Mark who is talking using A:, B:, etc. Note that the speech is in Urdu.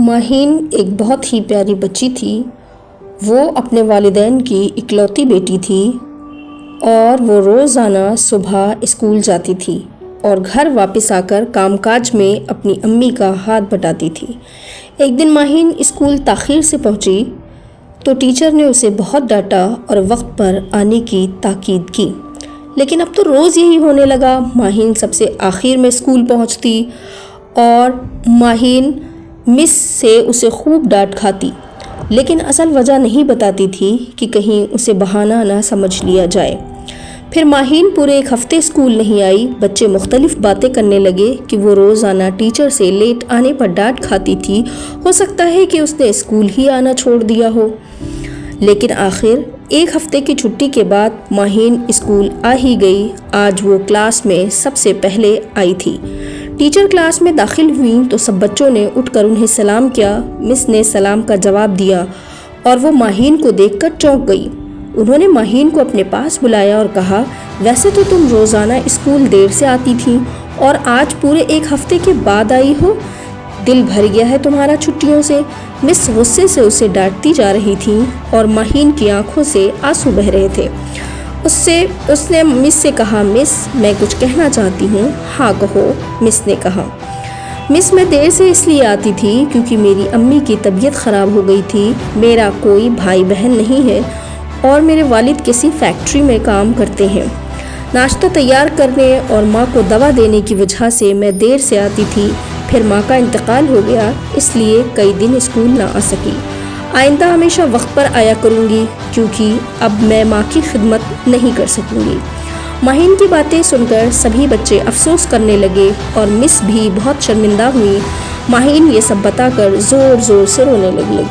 A: ماہین ایک بہت ہی پیاری بچی تھی۔ وہ اپنے والدین کی اکلوتی بیٹی تھی اور وہ روزانہ صبح اسکول جاتی تھی اور گھر واپس آ کر کام کاج میں اپنی امی کا ہاتھ بٹاتی تھی۔ ایک دن ماہین اسکول تاخیر سے پہنچی تو ٹیچر نے اسے بہت ڈانٹا اور وقت پر آنے کی تاکید کی، لیکن اب تو روز یہی ہونے لگا۔ ماہین سب سے آخر میں اسکول پہنچتی اور ماہین مس سے اسے خوب ڈانٹ کھاتی، لیکن اصل وجہ نہیں بتاتی تھی کہ کہیں اسے بہانہ نہ سمجھ لیا جائے۔ پھر ماہین پورے ایک ہفتے اسکول نہیں آئی۔ بچے مختلف باتیں کرنے لگے کہ وہ روزانہ ٹیچر سے لیٹ آنے پر ڈانٹ کھاتی تھی، ہو سکتا ہے کہ اس نے اسکول ہی آنا چھوڑ دیا ہو۔ لیکن آخر ایک ہفتے کی چھٹی کے بعد ماہین اسکول آ ہی گئی۔ آج وہ کلاس میں سب سے پہلے آئی تھی۔ ٹیچر کلاس میں داخل ہوئیں تو سب بچوں نے اٹھ کر انہیں سلام کیا۔ مس نے سلام کا جواب دیا اور وہ ماہین کو دیکھ کر چونک گئی۔ انہوں نے ماہین کو اپنے پاس بلایا اور کہا، ویسے تو تم روزانہ اسکول دیر سے آتی تھی اور آج پورے ایک ہفتے کے بعد آئی ہو، دل بھر گیا ہے تمہارا چھٹیوں سے۔ مس غصے سے اسے ڈانٹتی جا رہی تھیں اور ماہین کی آنکھوں سے آنسو بہہ رہے تھے۔ اس نے مس سے کہا، مس میں کچھ کہنا چاہتی ہوں۔ ہاں کہو، مس نے کہا۔ مس میں دیر سے اس لیے آتی تھی کیونکہ میری امی کی طبیعت خراب ہو گئی تھی۔ میرا کوئی بھائی بہن نہیں ہے اور میرے والد کسی فیکٹری میں کام کرتے ہیں۔ ناشتہ تیار کرنے اور ماں کو دوا دینے کی وجہ سے میں دیر سے آتی تھی۔ پھر ماں کا انتقال ہو گیا، اس لیے کئی دن اسکول نہ آ سکی۔ آئندہ ہمیشہ وقت پر آیا کروں گی کیونکہ اب میں ماں کی خدمت نہیں کر سکوں گی۔ ماہین کی باتیں سن کر سبھی بچے افسوس کرنے لگے اور مس بھی بہت شرمندہ ہوئی۔ ماہین یہ سب بتا کر زور زور سے رونے لگی۔